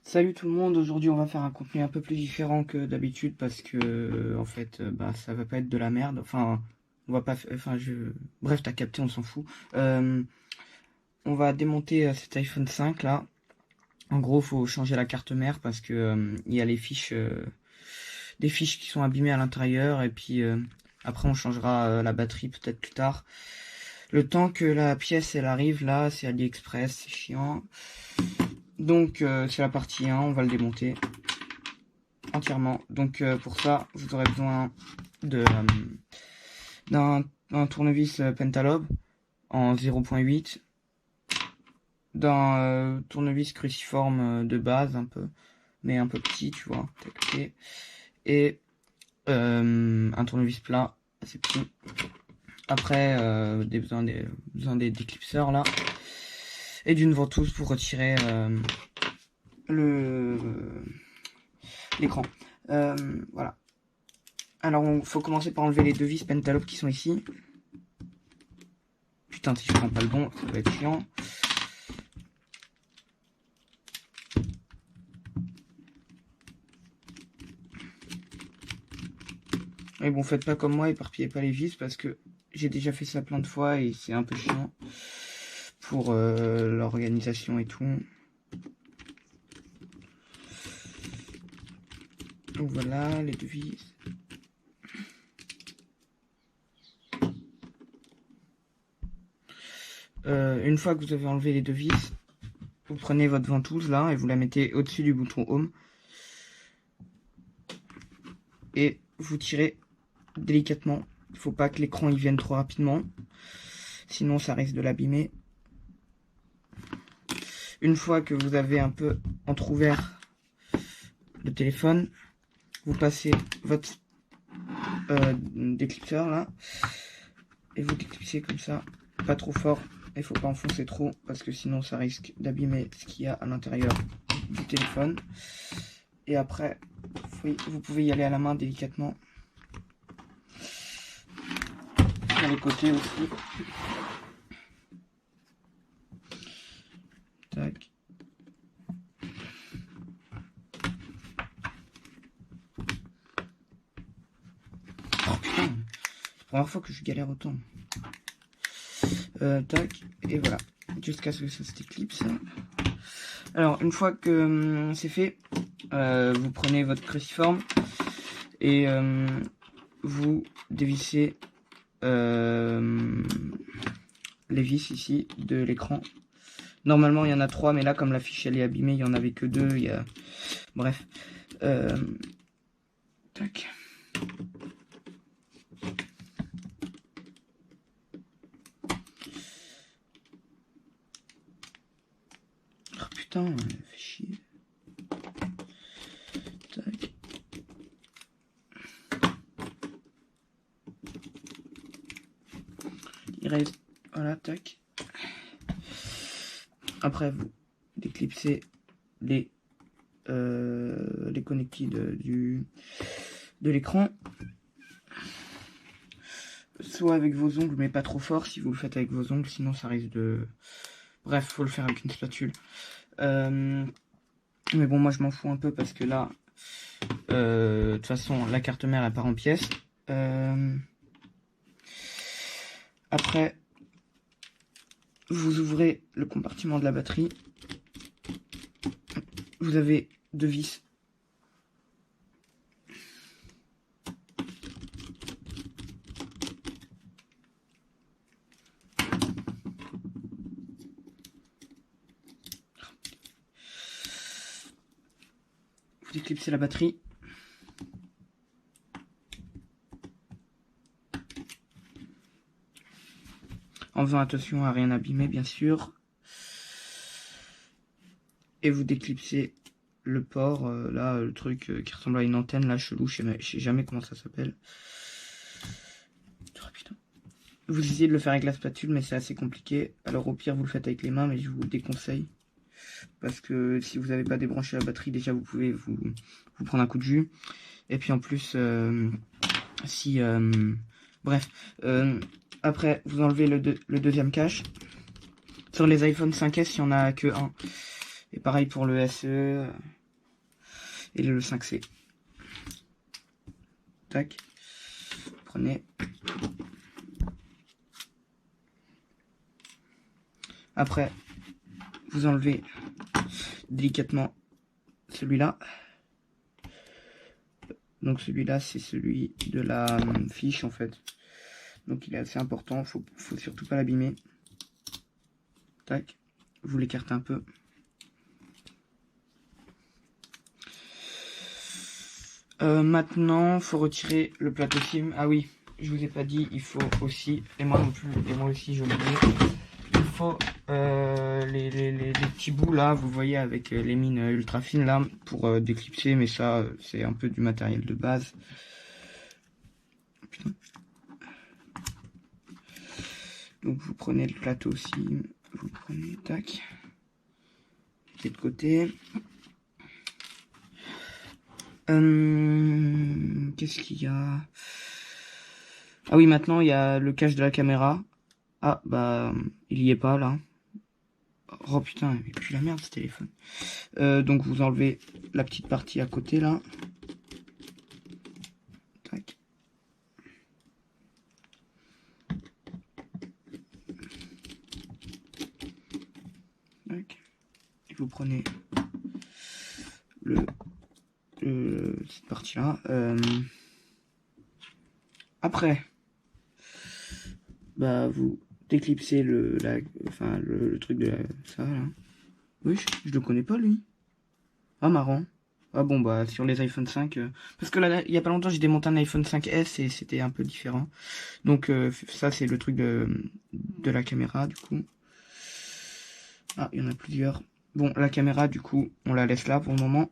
Salut tout le monde, aujourd'hui on va faire un contenu un peu plus différent que d'habitude parce que en fait ça va pas être de la merde, enfin on va pas bref t'as capté, on s'en fout. On va démonter cet iPhone 5 là. En gros faut changer la carte mère parce que il y a les fiches des fiches qui sont abîmées à l'intérieur et puis après on changera la batterie peut-être plus tard. Le temps que la pièce elle arrive là, c'est AliExpress, c'est chiant. Donc c'est la partie 1, on va le démonter entièrement. Donc pour ça, vous aurez besoin de d'un tournevis Pentalobe en 0.8, d'un tournevis cruciforme de base un peu, mais un peu petit, tu vois, et un tournevis plat assez petit. Après, besoin des clipseurs là, et d'une ventouse pour retirer le l'écran. Voilà. Alors, il faut commencer par enlever les deux vis Pentalobe qui sont ici. Putain, si je prends pas le bon, ça va être chiant. Mais bon, faites pas comme moi, éparpillez pas les vis parce que j'ai déjà fait ça plein de fois et c'est un peu chiant pour l'organisation et tout. Donc voilà, les deux vis. Une fois que vous avez enlevé les deux vis, vous prenez votre ventouse là et vous la mettez au-dessus du bouton Home. Et vous tirez délicatement. Il faut pas que l'écran y vienne trop rapidement. Sinon ça risque de l'abîmer. Une fois que vous avez un peu entrouvert le téléphone, vous passez votre déclipseur là. Et vous déclipsez comme ça. Pas trop fort. Il faut pas enfoncer trop parce que sinon ça risque d'abîmer ce qu'il y a à l'intérieur du téléphone. Et après, vous pouvez y aller à la main délicatement. Sur les côtés aussi. Tac. Oh putain, c'est la première fois que je galère autant. Tac, et voilà. Jusqu'à ce que ça se déclipse. Alors, une fois que c'est fait, vous prenez votre cruciforme et vous dévissez les vis ici de l'écran. Normalement, il y en a 3, mais là, comme la fiche elle est abîmée, il n'y en avait que 2. Il y a... Bref. Tac. Oh putain, fait chier. Tac. Il reste... Voilà, tac. Après, vous déclipsez les connectiques de l'écran. Soit avec vos ongles, mais pas trop fort si vous le faites avec vos ongles, sinon ça risque de... Bref, faut le faire avec une spatule. Mais bon, moi je m'en fous un peu parce que là, de toute façon, la carte mère elle part en pièces. Après, vous ouvrez le compartiment de la batterie. Vous avez deux vis. Vous déclipsez la batterie. En faisant attention à rien abîmer, bien sûr. Et vous déclipsez le port, là, le truc qui ressemble à une antenne, là, chelou, je sais jamais comment ça s'appelle. Oh, putain. Vous essayez de le faire avec la spatule, mais c'est assez compliqué. Alors au pire, vous le faites avec les mains, mais je vous déconseille. Parce que si vous n'avez pas débranché la batterie, déjà, vous pouvez vous prendre un coup de jus. Et puis en plus, bref. Après, vous enlevez le deuxième cache. Sur les iPhone 5S, il n'y en a que un. Et pareil pour le SE et le 5C. Tac. Prenez. Après, vous enlevez délicatement celui-là. Donc celui-là, c'est celui de la fiche en fait. Donc il est assez important, faut surtout pas l'abîmer. Tac, vous l'écartez un peu. Maintenant, faut retirer le plateau SIM. Ah oui, je vous ai pas dit, il faut aussi, et moi non plus, et moi aussi j'ai oublié, il faut les petits bouts là, vous voyez avec les mines ultra fines là, pour déclipser, mais ça c'est un peu du matériel de base. Putain. Donc vous prenez le plateau SIM, vous prenez, tac, de côté. Qu'est-ce qu'il y a? Ah oui, maintenant il y a le cache de la caméra. Ah bah il y est pas là. Oh putain, il pue la merde ce téléphone. Donc vous enlevez la petite partie à côté là. Tac. Tac. Et vous prenez cette partie là. Après, bah vous déclipsez le truc de ça là. Oui, je le connais pas lui. Ah marrant. Ah bon bah sur les iPhone 5 parce que là il y a pas longtemps j'ai démonté un iPhone 5S et c'était un peu différent. Donc ça c'est le truc de la caméra du coup. Ah il y en a plusieurs. Bon la caméra du coup on la laisse là pour le moment.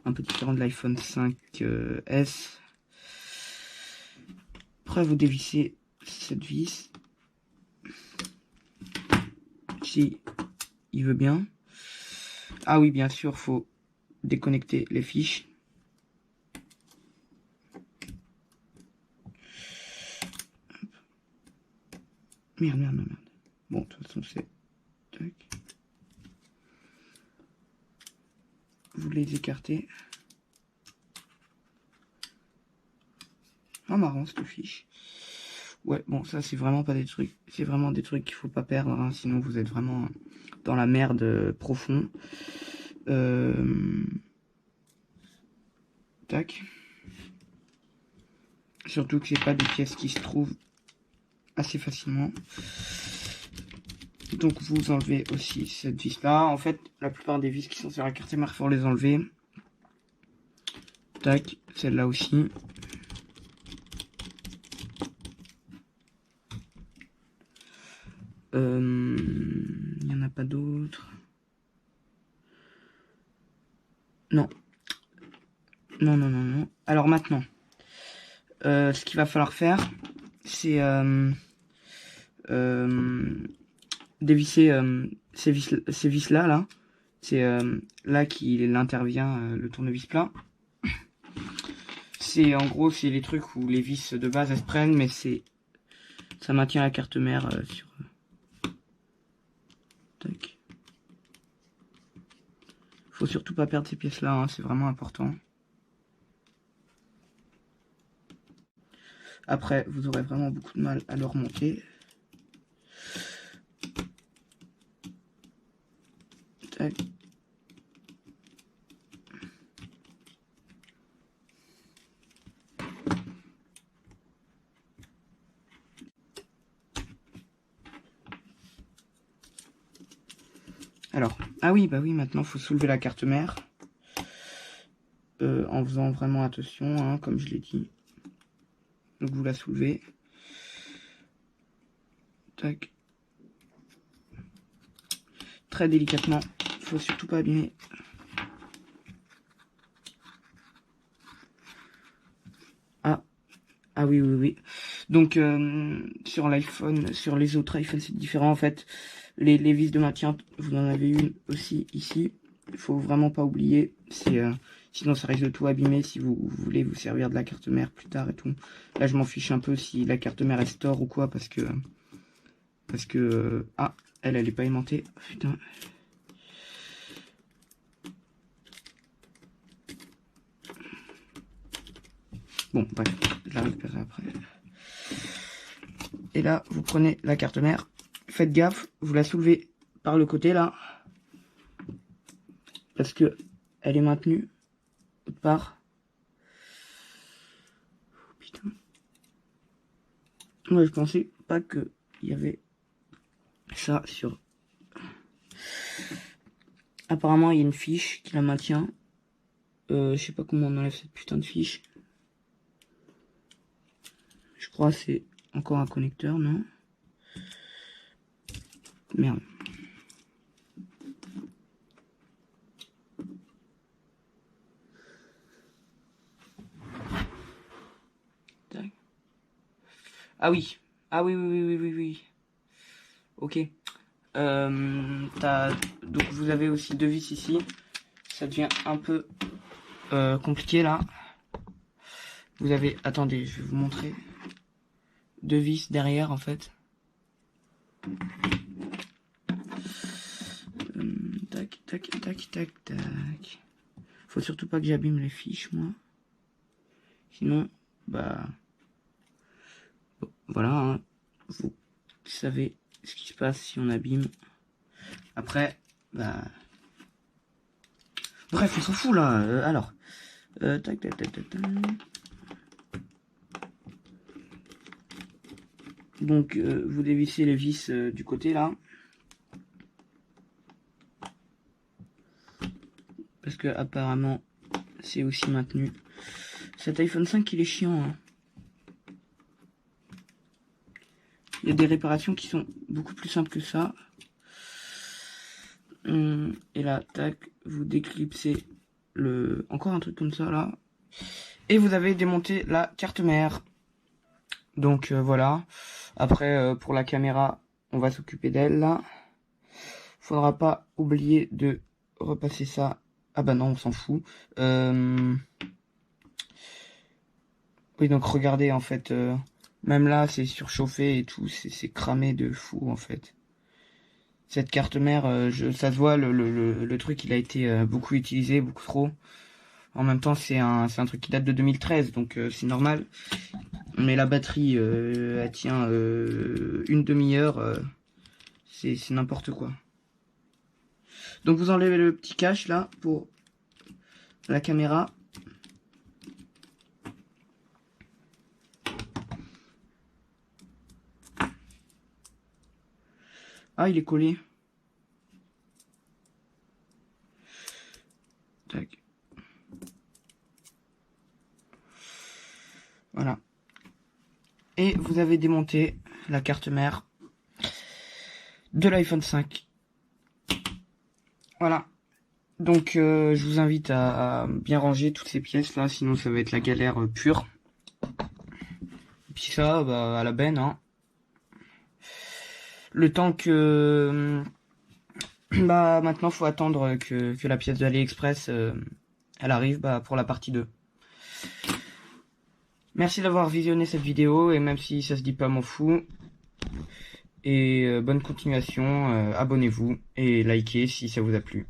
Un peu différent de l'iPhone 5S. Après vous dévissez cette vis. Si il veut bien. Ah oui bien sûr faut déconnecter les fiches. Merde. Bon, de toute façon, c'est... Tac. Vous les écartez. Ah, marrant, cette fiche. Ouais, bon, ça, c'est vraiment pas des trucs... C'est vraiment des trucs qu'il faut pas perdre, hein, sinon vous êtes vraiment dans la merde profond. Tac. Surtout que c'est pas des pièces qui se trouvent assez facilement. Donc vous enlevez aussi cette vis là. En fait, la plupart des vis qui sont sur la carte mère, faut les enlever. Tac, celle-là aussi. Il n'y en a pas d'autres. Non. Non. Alors maintenant, ce qu'il va falloir faire, c'est dévisser ces vis là. C'est là qu'il intervient le tournevis plat. C'est en gros c'est les trucs où les vis de base elles se prennent, mais ça maintient la carte mère sur. Tac. Faut surtout pas perdre ces pièces là, hein, c'est vraiment important. Après, vous aurez vraiment beaucoup de mal à le remonter. Tac. Alors, ah oui, bah oui, maintenant, faut soulever la carte mère. En faisant vraiment attention, hein, comme je l'ai dit. Donc, vous la soulevez. Tac. Très délicatement. Faut surtout pas abîmer. Ah oui. Donc sur l'iPhone, sur les autres iPhones c'est différent en fait. Les vis de maintien, vous en avez une aussi ici. Il faut vraiment pas oublier. Sinon ça risque de tout abîmer si vous voulez vous servir de la carte mère plus tard et tout. Là je m'en fiche un peu si la carte mère est store ou quoi parce que ah elle est pas aimantée. Putain. Bon, bref, je la récupérerai après. Et là, vous prenez la carte mère. Faites gaffe, vous la soulevez par le côté là. Parce que elle est maintenue autre part. Oh, putain. Moi, je pensais pas qu'il y avait ça sur... Apparemment, il y a une fiche qui la maintient. Je sais pas comment on enlève cette putain de fiche. Je crois que c'est encore un connecteur, non? Merde. Tac. Ah oui. Ah oui, oui, oui, oui, oui, oui. Ok. Donc vous avez aussi deux vis ici. Ça devient un peu compliqué là. Vous avez... Attendez, je vais vous montrer. Deux vis derrière en fait. Tac, tac, tac, tac, tac. Faut surtout pas que j'abîme les fiches, moi. Sinon, bah... Bon, voilà, hein. Vous savez ce qui se passe si on abîme. Après, bah... Bref, on s'en fout, là. Alors... tac, tac, tac, tac, tac. Donc, vous dévissez les vis du côté, là. Parce que, apparemment, c'est aussi maintenu. Cet iPhone 5, il est chiant, hein. Il y a des réparations qui sont beaucoup plus simples que ça. Et là, tac, vous déclipsez le... Encore un truc comme ça, là. Et vous avez démonté la carte mère. Donc, voilà. Après, pour la caméra, on va s'occuper d'elle, là. Faudra pas oublier de repasser ça. Ah bah non, on s'en fout. Oui, donc regardez, en fait... Même là, c'est surchauffé et tout, c'est cramé de fou en fait. Cette carte mère, ça se voit, le truc il a été beaucoup utilisé, beaucoup trop. En même temps, c'est un truc qui date de 2013, donc c'est normal. Mais la batterie, elle tient une demi-heure, c'est n'importe quoi. Donc vous enlevez le petit cache là pour la caméra. Ah, il est collé. Tac. Voilà. Et vous avez démonté la carte mère de l'iPhone 5. Voilà. Donc je vous invite à bien ranger toutes ces pièces là, sinon ça va être la galère pure. Et puis ça, bah, à la benne, hein. Le temps que... bah maintenant faut attendre que la pièce de AliExpress elle arrive pour la partie 2. Merci d'avoir visionné cette vidéo, et même si ça se dit pas, m'en fous. Et bonne continuation, abonnez-vous et likez si ça vous a plu.